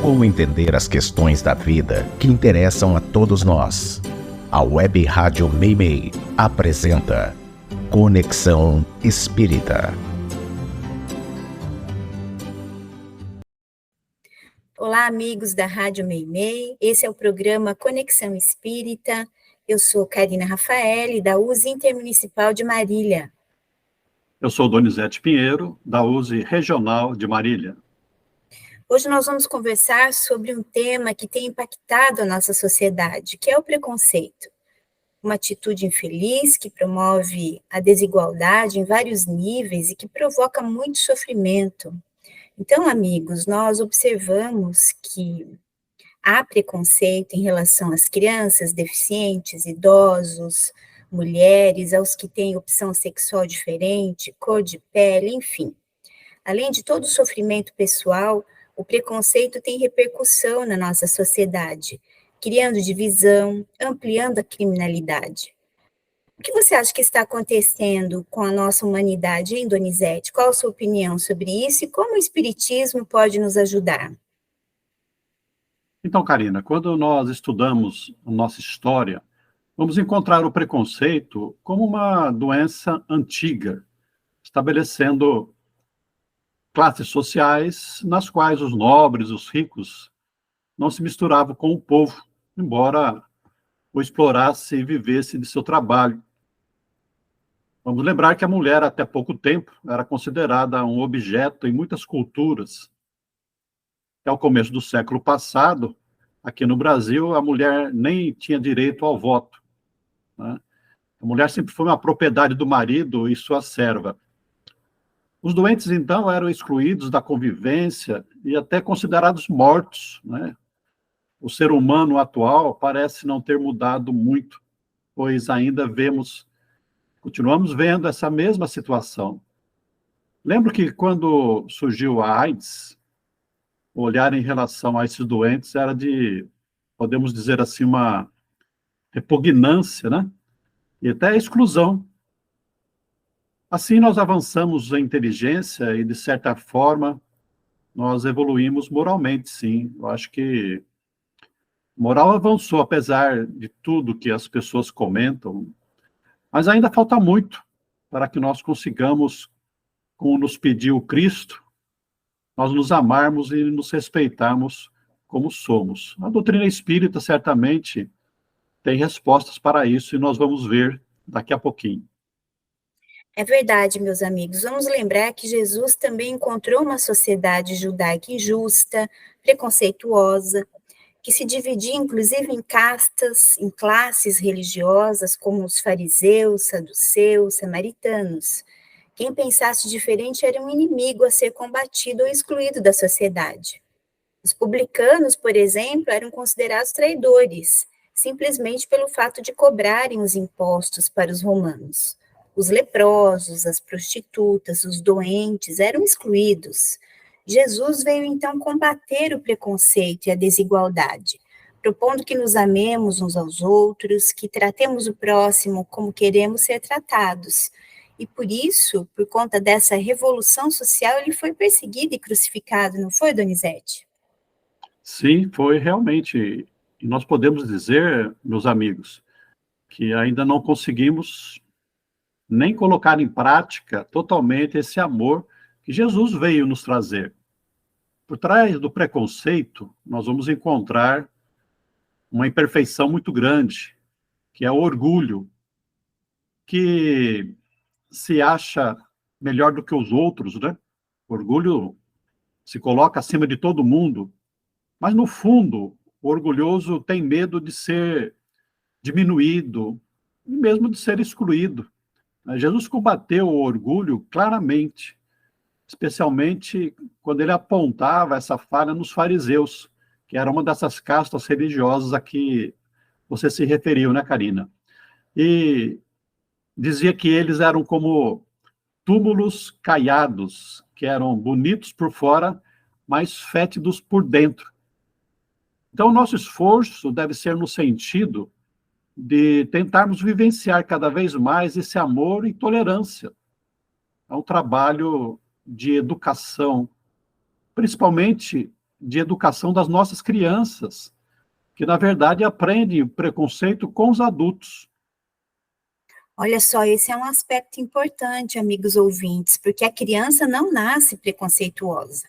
Como entender as questões da vida que interessam a todos nós? A Web Rádio Meimei apresenta Conexão Espírita. Olá, amigos da Rádio Meimei. Esse é o programa Conexão Espírita. Eu sou Karina Rafaeli, da USE Intermunicipal de Marília. Eu sou Donizete Pinheiro, da USE Regional de Marília. Hoje nós vamos conversar sobre um tema que tem impactado a nossa sociedade, que é o preconceito. Uma atitude infeliz que promove a desigualdade em vários níveis e que provoca muito sofrimento. Então, amigos, nós observamos que há preconceito em relação às crianças, deficientes, idosos, mulheres, aos que têm opção sexual diferente, cor de pele, enfim. Além de todo o sofrimento pessoal, o preconceito tem repercussão na nossa sociedade, criando divisão, ampliando a criminalidade. O que você acha que está acontecendo com a nossa humanidade, hein, Donizete? Qual a sua opinião sobre isso e como o Espiritismo pode nos ajudar? Então, Karina, quando nós estudamos a nossa história, vamos encontrar o preconceito como uma doença antiga, estabelecendo classes sociais nas quais os nobres, os ricos, não se misturavam com o povo, embora o explorasse e vivesse de seu trabalho. Vamos lembrar que a mulher, até pouco tempo, era considerada um objeto em muitas culturas. Até o começo do século passado, aqui no Brasil, a mulher nem tinha direito ao voto, né? A mulher sempre foi uma propriedade do marido e sua serva. Os doentes, então, eram excluídos da convivência e até considerados mortos, né? O ser humano atual parece não ter mudado muito, pois ainda continuamos vendo essa mesma situação. Lembro que quando surgiu a AIDS, o olhar em relação a esses doentes era de, podemos dizer assim, uma repugnância, né? E até exclusão. Assim, nós avançamos em inteligência e, de certa forma, nós evoluímos moralmente, sim. Eu acho que moral avançou, apesar de tudo que as pessoas comentam, mas ainda falta muito para que nós consigamos, como nos pediu Cristo, nós nos amarmos e nos respeitarmos como somos. A doutrina espírita, certamente, tem respostas para isso e nós vamos ver daqui a pouquinho. É verdade, meus amigos. Vamos lembrar que Jesus também encontrou uma sociedade judaica injusta, preconceituosa, que se dividia inclusive em castas, em classes religiosas, como os fariseus, saduceus, samaritanos. Quem pensasse diferente era um inimigo a ser combatido ou excluído da sociedade. Os publicanos, por exemplo, eram considerados traidores, simplesmente pelo fato de cobrarem os impostos para os romanos. Os leprosos, as prostitutas, os doentes eram excluídos. Jesus veio então combater o preconceito e a desigualdade, propondo que nos amemos uns aos outros, que tratemos o próximo como queremos ser tratados. E por isso, por conta dessa revolução social, ele foi perseguido e crucificado, não foi, Donizete? Sim, foi realmente. E nós podemos dizer, meus amigos, que ainda não conseguimos nem colocar em prática totalmente esse amor que Jesus veio nos trazer. Por trás do preconceito, nós vamos encontrar uma imperfeição muito grande, que é o orgulho, que se acha melhor do que os outros, né? O orgulho se coloca acima de todo mundo, mas no fundo, o orgulhoso tem medo de ser diminuído, e mesmo de ser excluído. Jesus combateu o orgulho claramente, especialmente quando ele apontava essa falha nos fariseus, que era uma dessas castas religiosas a que você se referiu, né, Karina? E dizia que eles eram como túmulos caiados, que eram bonitos por fora, mas fétidos por dentro. Então, o nosso esforço deve ser no sentido de tentarmos vivenciar cada vez mais esse amor e tolerância. É um trabalho de educação, principalmente de educação das nossas crianças, que, na verdade, aprendem o preconceito com os adultos. Olha só, esse é um aspecto importante, amigos ouvintes, porque a criança não nasce preconceituosa.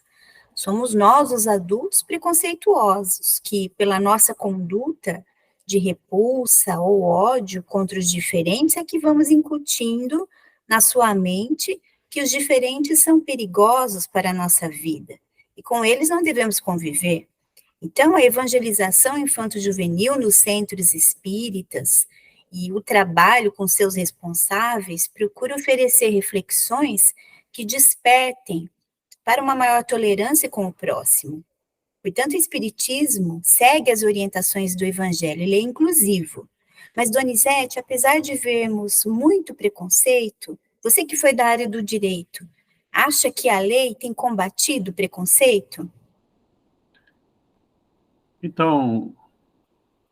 Somos nós, os adultos, preconceituosos, que, pela nossa conduta de repulsa ou ódio contra os diferentes, é que vamos incutindo na sua mente que os diferentes são perigosos para a nossa vida, e com eles não devemos conviver. Então, a evangelização infanto-juvenil nos centros espíritas e o trabalho com seus responsáveis procura oferecer reflexões que despertem para uma maior tolerância com o próximo. Portanto, o Espiritismo segue as orientações do Evangelho, ele é inclusivo. Mas, Donizete, apesar de vermos muito preconceito, você que foi da área do direito, acha que a lei tem combatido o preconceito? Então,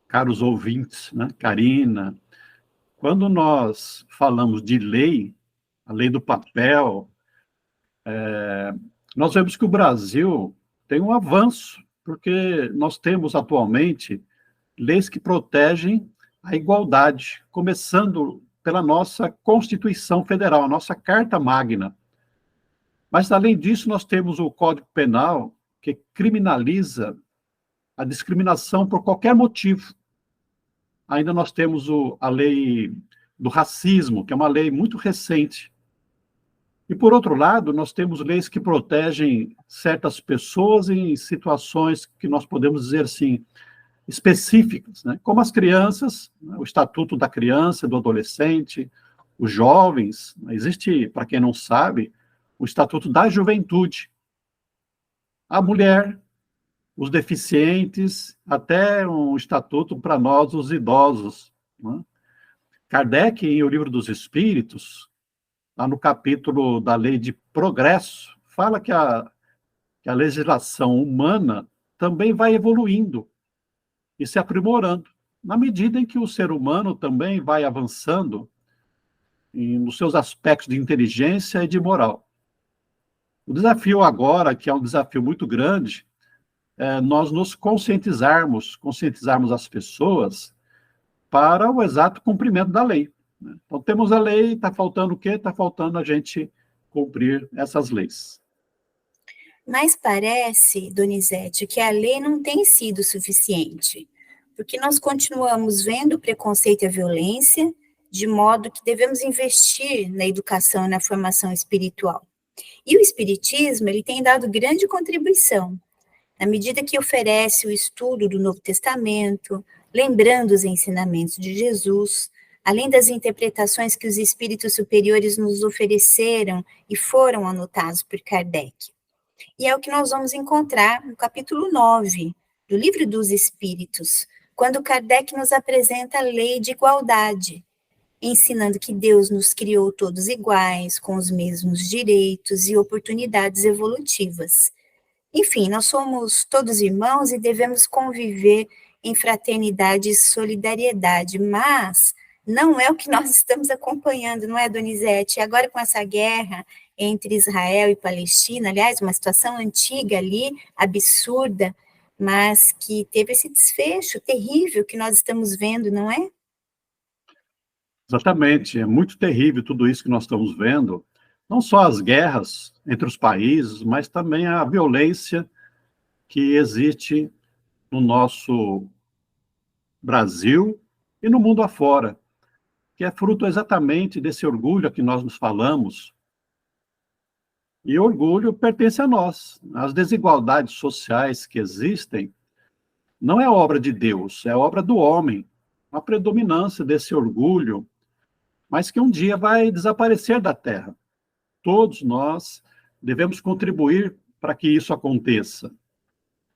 caros ouvintes, né, Karina, quando nós falamos de lei, a lei do papel, nós vemos que o Brasil tem um avanço, porque nós temos atualmente leis que protegem a igualdade, começando pela nossa Constituição Federal, a nossa Carta Magna. Mas, além disso, nós temos o Código Penal, que criminaliza a discriminação por qualquer motivo. Ainda nós temos a lei do racismo, que é uma lei muito recente. E, por outro lado, nós temos leis que protegem certas pessoas em situações que nós podemos dizer assim, específicas, né? Como as crianças, né? O Estatuto da Criança, do Adolescente, os jovens. Existe, para quem não sabe, o Estatuto da Juventude. A mulher, os deficientes, até um estatuto para nós, os idosos, né? Kardec, em O Livro dos Espíritos, lá no capítulo da Lei de Progresso, fala que a legislação humana também vai evoluindo e se aprimorando, na medida em que o ser humano também vai avançando nos seus aspectos de inteligência e de moral. O desafio agora, que é um desafio muito grande, é nós nos conscientizarmos as pessoas para o exato cumprimento da lei. Então, temos a lei, está faltando o quê? Está faltando a gente cumprir essas leis. Mas parece, Donizete, que a lei não tem sido suficiente, porque nós continuamos vendo o preconceito e a violência, de modo que devemos investir na educação e na formação espiritual. E o Espiritismo, ele tem dado grande contribuição, na medida que oferece o estudo do Novo Testamento, lembrando os ensinamentos de Jesus, além das interpretações que os espíritos superiores nos ofereceram e foram anotados por Kardec. E é o que nós vamos encontrar no capítulo 9 do Livro dos Espíritos, quando Kardec nos apresenta a lei de igualdade, ensinando que Deus nos criou todos iguais, com os mesmos direitos e oportunidades evolutivas. Enfim, nós somos todos irmãos e devemos conviver em fraternidade e solidariedade, mas não é o que nós estamos acompanhando, não é, Donizete? Agora com essa guerra entre Israel e Palestina, aliás, uma situação antiga ali, absurda, mas que teve esse desfecho terrível que nós estamos vendo, não é? Exatamente, é muito terrível tudo isso que nós estamos vendo, não só as guerras entre os países, mas também a violência que existe no nosso Brasil e no mundo afora, que é fruto exatamente desse orgulho a que nós nos falamos. E o orgulho pertence a nós. As desigualdades sociais que existem não é obra de Deus, é obra do homem. A predominância desse orgulho, mas que um dia vai desaparecer da Terra. Todos nós devemos contribuir para que isso aconteça.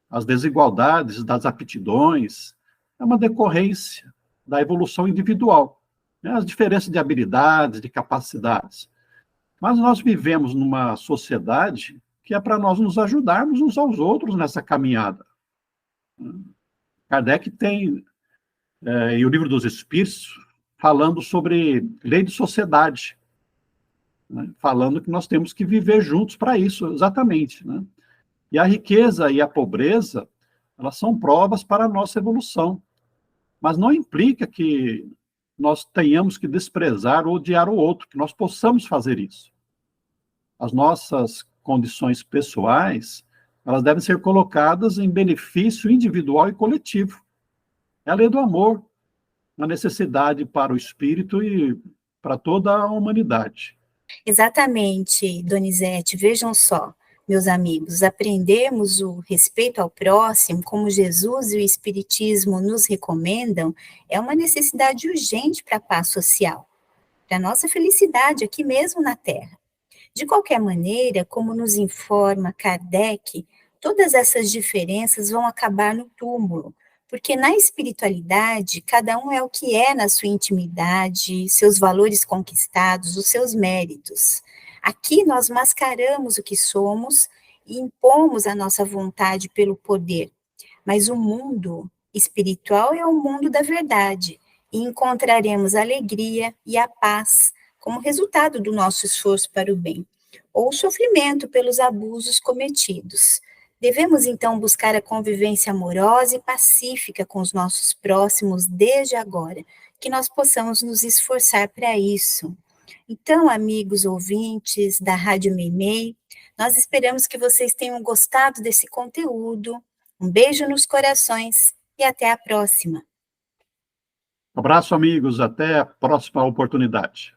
As desigualdades das aptidões é uma decorrência da evolução individual, né? As diferenças de habilidades, de capacidades. Mas nós vivemos numa sociedade que é para nós nos ajudarmos uns aos outros nessa caminhada. Kardec tem, em O Livro dos Espíritos, falando sobre lei de sociedade, né? Falando que nós temos que viver juntos para isso, exatamente, né? E a riqueza e a pobreza, elas são provas para a nossa evolução. Mas não implica que nós tenhamos que desprezar ou odiar o outro, que nós possamos fazer isso. As nossas condições pessoais, elas devem ser colocadas em benefício individual e coletivo. É a lei do amor, a necessidade para o espírito e para toda a humanidade. Exatamente, Donizete. Vejam só, meus amigos, aprendermos o respeito ao próximo, como Jesus e o Espiritismo nos recomendam, é uma necessidade urgente para a paz social, para a nossa felicidade aqui mesmo na Terra. De qualquer maneira, como nos informa Kardec, todas essas diferenças vão acabar no túmulo, porque na espiritualidade, cada um é o que é na sua intimidade, seus valores conquistados, os seus méritos. Aqui nós mascaramos o que somos e impomos a nossa vontade pelo poder, mas o mundo espiritual é o mundo da verdade, e encontraremos a alegria e a paz como resultado do nosso esforço para o bem, ou sofrimento pelos abusos cometidos. Devemos, então, buscar a convivência amorosa e pacífica com os nossos próximos desde agora, que nós possamos nos esforçar para isso. Então, amigos ouvintes da Rádio Meimei, nós esperamos que vocês tenham gostado desse conteúdo. Um beijo nos corações e até a próxima. Um abraço, amigos. Até a próxima oportunidade.